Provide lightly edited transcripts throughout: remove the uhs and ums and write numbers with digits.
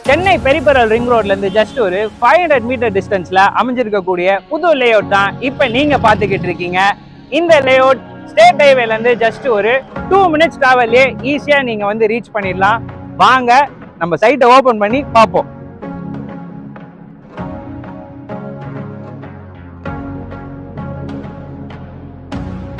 Chennai peripheral ring ரோட்ல இருந்து just ஒரு 500 மீட்டர் டிஸ்டன்ஸ்ல அமைஞ்சிருக்கக்கூடிய புது லேஅவுட் தான் இப்ப நீங்க பாத்துக்கிட்டு இருக்கீங்க. இந்த லேஅவுட் ஸ்டேட் ஹைவேல இருந்து ஜஸ்ட் ஒரு 2 மினிட்ஸ் டிராவல்லே ஈஸியா நீங்க வந்து ரீச் பண்ணிடலாம். வாங்க நம்ம சைட்டை ஓபன் பண்ணி பார்ப்போம்.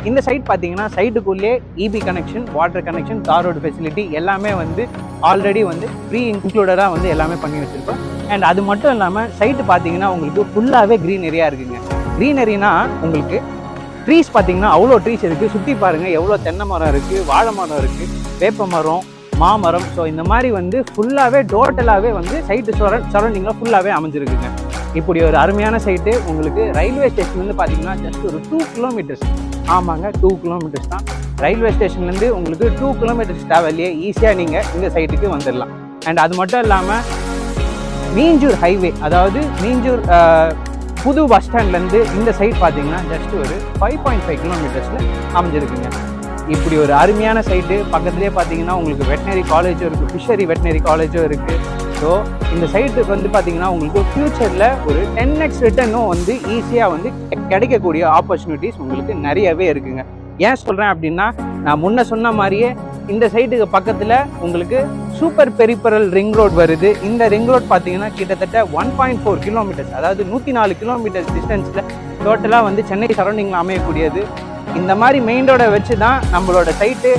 இந்த சைட் பார்த்தீங்கன்னா சைட்டுக்குள்ளே இபி கனெக்ஷன், வாட்டர் கனெக்ஷன், தார் ரோடு ஃபெசிலிட்டி எல்லாமே வந்து ஆல்ரெடி வந்து ப்ரீ இன்க்ளூடடாக வந்து எல்லாமே பண்ணி வச்சுருக்கோம். அண்ட் அது மட்டும் இல்லாமல் சைட்டு பார்த்தீங்கன்னா உங்களுக்கு ஃபுல்லாகவே க்ரீனரியாக இருக்குங்க. க்ரீனரினா உங்களுக்கு ட்ரீஸ் பார்த்தீங்கன்னா அவ்வளோ ட்ரீஸ் இருக்குது. சுற்றி பாருங்கள் எவ்வளோ தென்னை மரம் இருக்குது, வாழை மரம் இருக்குது, வேப்ப மரம், மாமரம். ஸோ இந்த மாதிரி வந்து ஃபுல்லாகவே டோட்டலாகவே வந்து சைட்டு சரௌண்டிங்கில் ஃபுல்லாகவே அமைஞ்சிருக்குங்க. இப்படி ஒரு அருமையான சைட்டு உங்களுக்கு ரயில்வே ஸ்டேஷன்லேருந்து பார்த்தீங்கன்னா ஜஸ்ட் ஒரு 2 கிலோமீட்டர்ஸ். ஆமாங்க, 2 கிலோமீட்டர்ஸ் தான். ரயில்வே ஸ்டேஷன்லேருந்து உங்களுக்கு 2 கிலோமீட்டர்ஸ் டிராவல்லே ஈஸியாக நீங்கள் இந்த சைட்டுக்கு வந்துடலாம். அண்ட் அது மட்டும் இல்லாமல் மீஞ்சூர் ஹைவே, அதாவது மீஞ்சூர் புது பஸ் ஸ்டாண்ட்லேருந்து இந்த சைட் பார்த்தீங்கன்னா ஜஸ்ட் ஒரு 5.5 கிலோமீட்டர்ஸில் அமைஞ்சிருக்குங்க. இப்படி ஒரு அருமையான சைட்டு. பக்கத்துலேயே பார்த்தீங்கன்னா உங்களுக்கு வெட்டினரி காலேஜும் இருக்குது, ஃபிஷரி வெட்டினரி காலேஜும் இருக்குது. ஸோ இந்த சைட்டுக்கு வந்து பார்த்தீங்கன்னா உங்களுக்கு ஃப்யூச்சரில் ஒரு 10x ரிட்டர்னும் வந்து ஈஸியாக வந்து கிடைக்கக்கூடிய ஆப்பர்ச்சுனிட்டிஸ் உங்களுக்கு நிறையவே இருக்குங்க. ஏன் சொல்கிறேன் அப்படின்னா, நான் முன்ன சொன்ன மாதிரியே இந்த சைட்டுக்கு பக்கத்தில் உங்களுக்கு சூப்பர் பெரிபெரல் ரிங் ரோட் வருது. இந்த ரிங் ரோட் பார்த்தீங்கன்னா கிட்டத்தட்ட 1.4 கிலோமீட்டர்ஸ், அதாவது 104 கிலோமீட்டர்ஸ் டிஸ்டன்ஸில் டோட்டலாக வந்து சென்னை சரௌண்டிங்கில் அமையக்கூடியது. இந்த மாதிரி மெயின் ரோடை வச்சு தான் நம்மளோட சைட்டு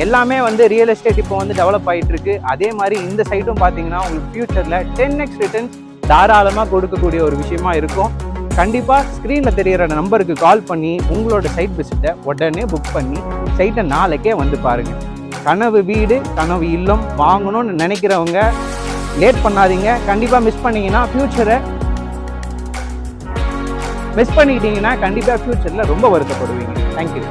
எல்லாமே வந்து ரியல் எஸ்டேட் இப்போ வந்து டெவலப் ஆகிட்டு இருக்கு. அதே மாதிரி இந்த சைட்டும் பார்த்தீங்கன்னா உங்களுக்கு ஃபியூச்சரில் 10x ரிட்டர்ன் தாராளமாக கொடுக்கக்கூடிய ஒரு விஷயமா இருக்கும். கண்டிப்பாக ஸ்க்ரீனில் தெரிகிற நம்பருக்கு கால் பண்ணி உங்களோட சைட் விசிட்டை உடனே புக் பண்ணி சைட்டை நாளைக்கே வந்து பாருங்கள். கனவு வீடு, கனவு இல்லம் வாங்கணும்னு நினைக்கிறவங்க லேட் பண்ணாதீங்க. கண்டிப்பாக மிஸ் பண்ணிக்கிட்டீங்கன்னா கண்டிப்பாக ஃபியூச்சரில் ரொம்ப வருத்தப்படுவீங்க. தேங்க்யூ.